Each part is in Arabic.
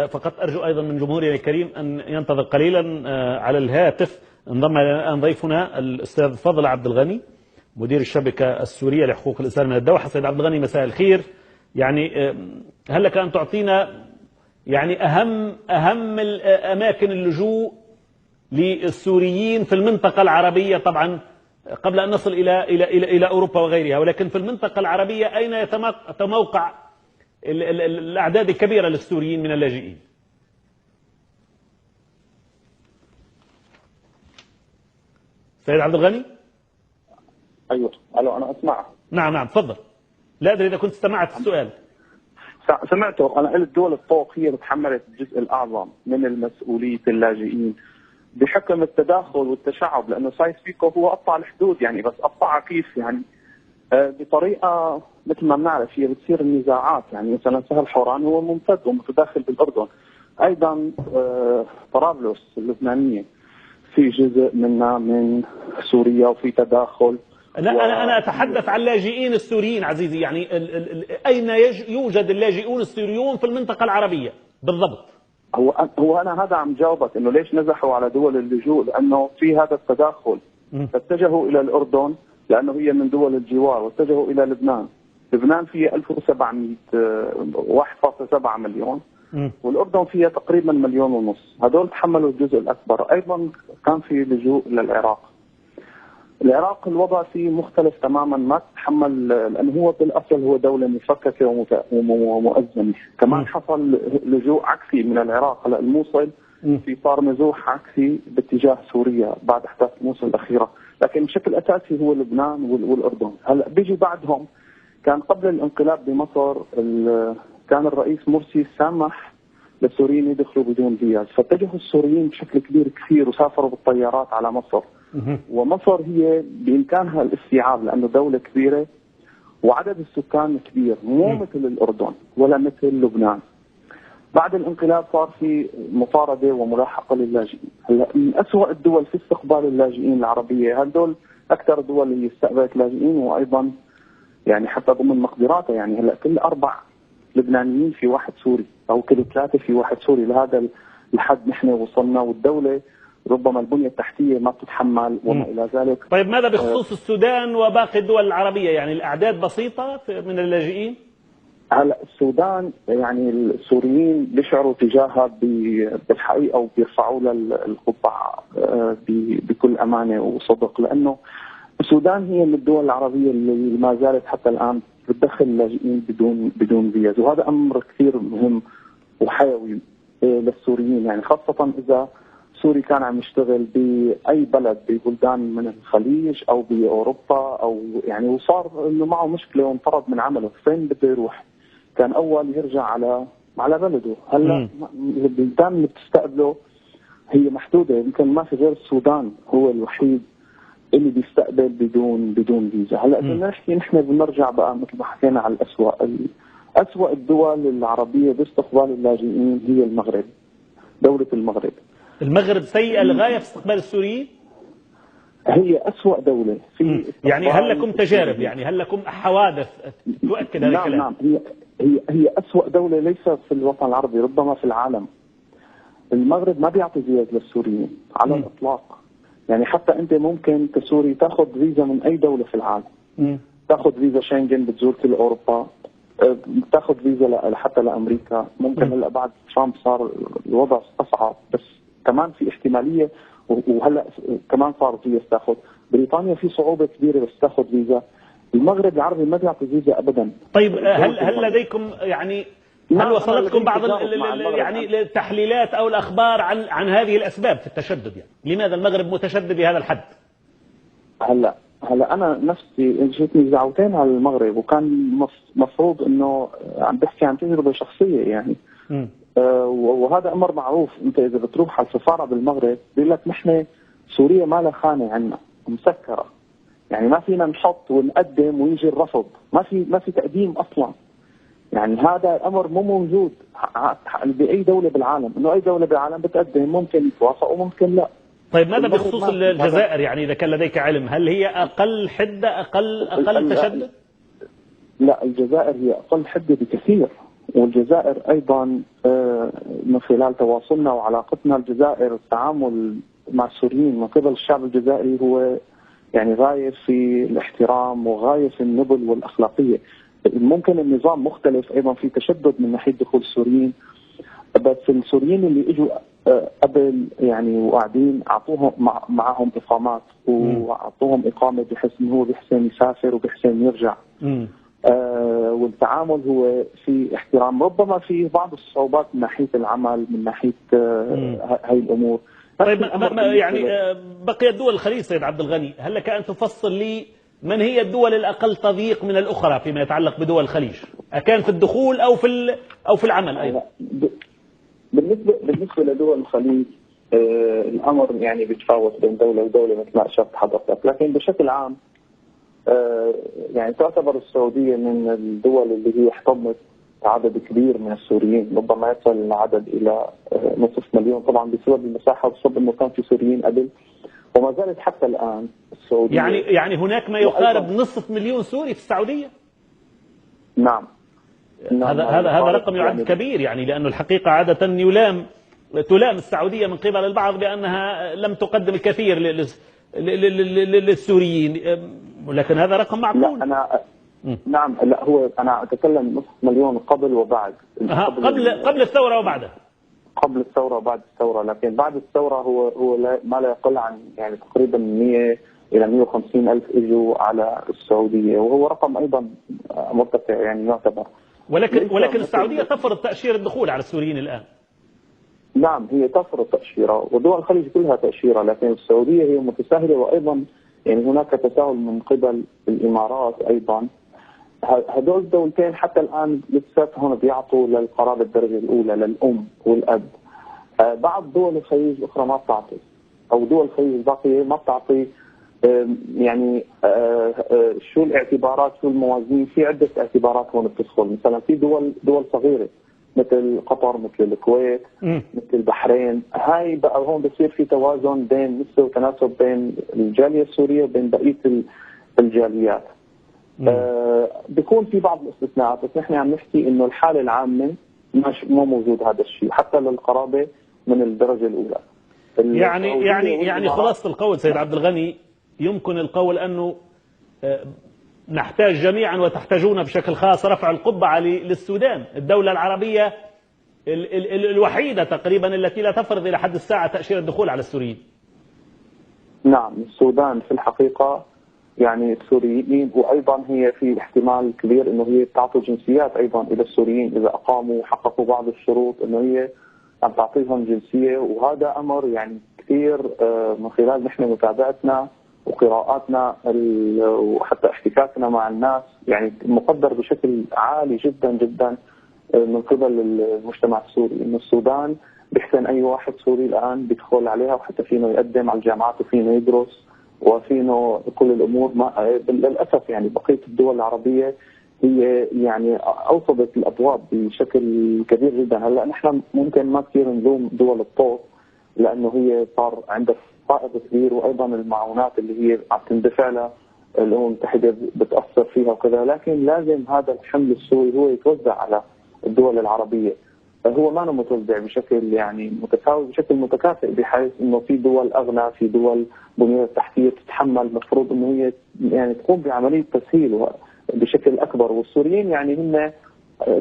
فقط أرجو أيضا من جمهورنا الكريم أن ينتظر قليلا. على الهاتف انضم إلينا الآن ضيفنا الأستاذ فضل عبد الغني مدير الشبكة السورية لحقوق الإنسان من الدوحة. سيد عبد الغني مساء الخير. يعني هل لك أن تعطينا يعني أهم الأماكن اللجوء للسوريين في المنطقة العربية، طبعا قبل أن نصل إلى أوروبا وغيرها، ولكن في المنطقة العربية أين يتموقع الأعداد الكبيرة للسوريين من اللاجئين؟ سيد عبد الغني؟ ايوه، الو، انا اسمع. نعم تفضل. لا ادري اذا كنت استمعت السؤال. سمعته. انا قلت دول الطوق هي اللي تحملت الجزء الاعظم من المسؤوليه اللاجئين بحكم التداخل والتشعب، لانه سايس بيكو هو قطع الحدود، يعني بس قطعها كيف؟ يعني بطريقه مثل ما بنعرف هي بتصير النزاعات. يعني مثلا سهل حوران هو ممتد ومتداخل بالاردن، ايضا طرابلس اللبنانيه في جزء منها من سوريا وفي تداخل. لا أنا أتحدث عن اللاجئين السوريين عزيزي. يعني أين يوجد اللاجئون السوريون في المنطقة العربية بالضبط؟ هو أنا هذا عم جاوبك إنه ليش نزحوا على دول اللجوء، لأنه في هذا التداخل. فاتجهوا إلى الأردن لأنه هي من دول الجوار، واتجهوا إلى لبنان. لبنان فيها 1700 1.7 مليون، والأردن فيها تقريبا 1.5 مليون. هذول تحملوا الجزء الأكبر. أيضا كان في لجوء للعراق. العراق الوضع فيه مختلف تماما، ما تتحمل، لأنه هو بالأصل هو دولة مفككة ومؤزمة. كمان حصل لجوء عكسي من العراق. هلا الموصل في صار نزوح عكسي باتجاه سوريا بعد أحداث الموصل الأخيرة، لكن بشكل أساسي هو لبنان والأردن. هلا بيجي بعدهم. كان قبل الانقلاب بمصر كان الرئيس مرسي سامح للسوريين يدخلوا بدون فيز، فاتجهوا السوريين بشكل كبير كثير وسافروا بالطيارات على مصر. ومصر هي بإمكانها الاستيعاب لأنه دولة كبيرة وعدد السكان كبير، مو مثل الأردن ولا مثل لبنان. بعد الانقلاب صار في مطاردة وملاحقة للاجئين. هلا من أسوأ الدول في استقبال اللاجئين العربية، هدول أكثر الدول اللي استقبلت لاجئين، وأيضا يعني حتى ضمن مقدراتها. يعني هلا كل 4 لبنانيين في واحد سوري، أو كل 3 في واحد سوري. لهذا الحد نحن وصلنا، والدولة ربما البنية التحتية ما بتتحمل وما إلى ذلك. طيب ماذا بخصوص السودان وباقي الدول العربية؟ يعني الأعداد بسيطة من اللاجئين؟ هلا السودان يعني السوريين بيشعروا تجاهها بالحقيقة وبيرفعوا للقبعة بكل أمانة وصدق، لأنه السودان هي من الدول العربية اللي ما زالت حتى الآن بتدخل اللاجئين بدون فيز، وهذا أمر كثير مهم وحيوي للسوريين. يعني خاصة إذا سوري كان عم يشتغل بأي بلد ببلدان من الخليج أو بأوروبا، أو يعني وصار إنه معه مشكلة وانطرد من عمله، فين بده يروح؟ كان أول يرجع على بلده. هلا البلدان اللي بتستقبله هي محدودة، يمكن ما في غير السودان هو الوحيد اللي بيستقبل بدون فيزا. هلا بدنا نحكي، نحن بنرجع بقى مثل ما حكينا على أسوأ الدول العربية باستقبال اللاجئين هي المغرب. دولة المغرب. المغرب سيئة للغاية في استقبال السوريين؟ هي أسوأ دولة في يعني هل لكم تجارب؟ يعني هل لكم حوادث تؤكد هذا الكلام؟ نعم. هي أسوأ دولة ليس في الوطن العربي، ربما في العالم. المغرب ما بيعطي فيز للسوريين على الإطلاق. يعني حتى أنت ممكن كسوري تاخذ فيزا من أي دولة في العالم. تاخذ فيزا شنغن بتزور كل أوروبا، تاخذ فيزا حتى لأمريكا. ممكن هلا بعد ترامب صار الوضع أصعب، بس كمان في احتمالية، وهلا كمان صار فيزا تاخذ. بريطانيا في صعوبة كبيرة بس تاخذ فيزا. المغرب العربي ما بيعطي فيزا أبدا. طيب هل لديكم يعني هل وصلتكم بعض يعني التحليلات أو الأخبار عن هذه الأسباب في التشدد؟ يعني لماذا المغرب متشدد بهذا الحد؟ هلا أنا نفسي جتني دعوتين على المغرب، وكان مفروض إنه عم بحكي عن تجربة شخصية يعني. وهذا أمر معروف. أنت إذا بتروح على السفارة بالمغرب بيقول لك نحن سوريا ما لها خانة عنا، مسكرة. يعني ما فينا نحط ونقدم ويجي الرفض، ما في تقديم أصلا. يعني هذا الأمر مو موجود بأي دولة بالعالم، إنه أي دولة بالعالم بتقدم ممكن يتوافق وممكن لا. طيب ماذا بخصوص الجزائر؟ يعني إذا كان لديك علم، هل هي أقل حدة أقل تشدد؟ لا، الجزائر هي أقل حدة بكثير. والجزائر أيضا من خلال تواصلنا وعلاقتنا، الجزائر التعامل مع السوريين من قبل الشعب الجزائري هو يعني غاية في الاحترام وغاية في النبل والأخلاقية. ممكن النظام مختلف أيضا في تشدد من ناحية دخول السوريين، بس السوريين اللي اجوا قبل يعني وقاعدين اعطوهم معهم اقامات واعطوهم اقامه بحيث انه هو بيحسن يسافر وبيحسن يرجع. والتعامل هو في احترام، ربما في بعض الصعوبات من ناحيه العمل من ناحيه هاي الامور. طيب يعني بقيت دول الخليج سيد عبد الغني، هل لك ان تفصل لي من هي الدول الاقل تضييق من الاخرى فيما يتعلق بدول الخليج؟ أكان في الدخول او في العمل ايضا؟ بالنسبه لدول الخليج الامر يعني بيتفاوت بين دوله ودوله مثل ما اشرت حضرتك، لكن بشكل عام يعني تعتبر السعوديه من الدول اللي هي احتضنت عدد كبير من السوريين، ربما يصل العدد الى نصف مليون، طبعا بسبب المساحه وبسبب انه كان في سوريين قبل وما زالت حتى الان السعوديه. يعني هناك ما يقارب نصف مليون سوري في السعوديه؟ نعم. هذا رقم يعد كبير، يعني لأنه الحقيقة عادة تلام السعودية من قبل البعض بأنها لم تقدم الكثير للسوريين، ولكن هذا رقم معقول. نعم، لا هو أنا أتكلم نصف مليون قبل وبعد. قبل الثورة وبعدها. قبل الثورة وبعد الثورة، لكن بعد الثورة هو ما لا يقل عن يعني تقريبا 100 إلى 150 ألف إجوا على السعودية، وهو رقم أيضا مرتفع يعني يعتبر. ولكن السعودية تفرض تأشيرة الدخول على السوريين الآن. نعم، هي تفرض تأشيرة ودول الخليج كلها تأشيرة، لكن السعودية هي متساهلة، وأيضا يعني هناك تساهل من قبل الإمارات أيضا. هدول الدولتين حتى الآن لساتهم بيعطوا للقرابة الدرجة الأولى للأم والأب. بعض دول الخليج الأخرى ما بتعطي، أو دول الخليج الباقية ما بتعطي. يعني شو الاعتبارات، شو الموازين؟ في عدة اعتبارات هون بتدخل، مثلا في دول صغيرة مثل قطر، مثل الكويت، مثل البحرين، هاي بقى هون بصير في توازن بين نسبة وتناسب بين الجالية السورية وبين بقية الجاليات. بيكون في بعض الاستثناءات، بس نحن عم نحكي انه الحالة العامة مو موجود هذا الشيء حتى للقرابة من الدرجة الأولى. يعني خلاصة القول سيد عبد الغني، يمكن القول أنه نحتاج جميعا وتحتاجون بشكل خاص رفع القبعة للسودان، الدولة العربية الوحيدة تقريبا التي لا تفرض إلى حد الساعة تأشيرة الدخول على السوريين. نعم، السودان في الحقيقة يعني السوريين، وأيضا هي في احتمال كبير أنه هي تعطي جنسيات أيضا إلى السوريين إذا أقاموا وحققوا بعض الشروط، أنه هي عم تعطيهم جنسية. وهذا أمر يعني كثير من خلال نحن متابعتنا وقراءاتنا وحتى احتكاكنا مع الناس يعني مقدر بشكل عالي جدا جدا من قبل المجتمع السوري، انه السودان بيحسن اي واحد سوري الان بيدخل عليها، وحتى فينه يقدم على الجامعات وفينه يدرس وفينه كل الامور. للاسف يعني بقيه الدول العربيه هي يعني اوصدت الابواب بشكل كبير جدا. هلا نحن ممكن ما كثير نلوم دول الطوط لانه هي صار عندها فائض كبير، وايضا المعونات اللي هي عم تندفع لها الامم المتحده بتاثر فيها وكذا، لكن لازم هذا الحمل السوري هو يتوزع على الدول العربيه. هو ما متوزع بشكل يعني متساوي، بشكل متكافئ، بحيث انه في دول اغنى، في دول بنيه تحتيه تتحمل، المفروض انه هي يعني تقوم بعمليه تسهيل بشكل اكبر. والسوريين يعني هم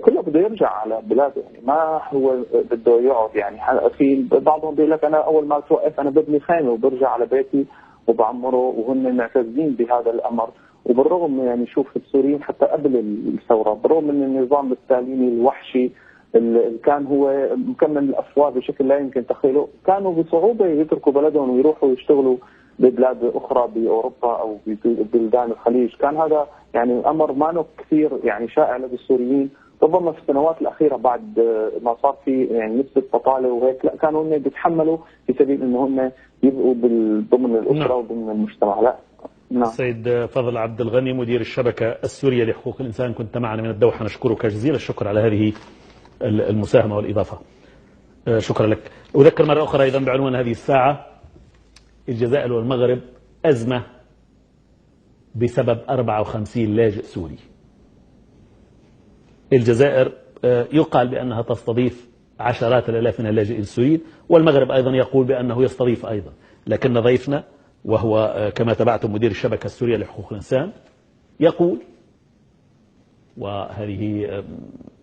كله بده يرجع على بلاده، يعني ما هو بده يقعد. يعني في بعضهم بيقول لك انا اول ما توقف انا ببني خيمه وبرجع على بيتي وبعمره، وهن معتزين بهذا الامر. وبالرغم يعني شوف السوريين حتى قبل الثوره، بالرغم من النظام الستاليني الوحشي اللي كان هو مكمل الافواه بشكل لا يمكن تخيله، كانوا بصعوبه يتركوا بلدهم ويروحوا يشتغلوا ببلاد اخرى باوروبا او ببلدان الخليج. كان هذا يعني امر ما كثير يعني شائع لدى السوريين. ربما في السنوات الاخيره بعد ما صار في يعني نسبه بطاله وهيك، لا كانوا هم بيتحملوا في سبيل انه هم يبقوا ضمن الاسره وضمن المجتمع. لا نعم. سيد فضل عبد الغني مدير الشبكه السوريه لحقوق الانسان، كنت معنا من الدوحه، نشكرك جزيل الشكر على هذه المساهمه والاضافه. شكرا لك. اذكر مره اخرى ايضا بعنوان هذه الساعه: الجزائر والمغرب ازمه بسبب 54 لاجئ سوري. الجزائر يقال بأنها تستضيف عشرات الآلاف من اللاجئين السوريين، والمغرب أيضا يقول بأنه يستضيف أيضا. لكن ضيفنا وهو كما تابعتم مدير الشبكة السورية لحقوق الإنسان يقول، وهذه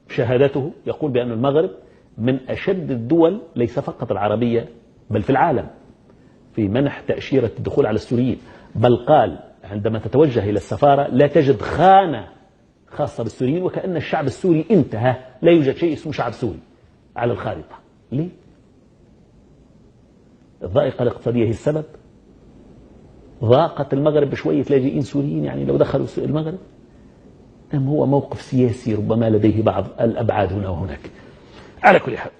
شهادته، يقول بأن المغرب من أشد الدول ليس فقط العربية بل في العالم في منح تأشيرة الدخول على السوريين. بل قال عندما تتوجه إلى السفارة لا تجد خانة خاصة بالسوريين، وكأن الشعب السوري انتهى، لا يوجد شيء اسمه شعب سوري على الخارطة. ليه؟ الضائقة الاقتصادية هي السبب؟ ضاقت المغرب بشوية لاجئين سوريين يعني لو دخلوا المغرب؟ أم هو موقف سياسي ربما لديه بعض الأبعاد هنا وهناك؟ على كل حال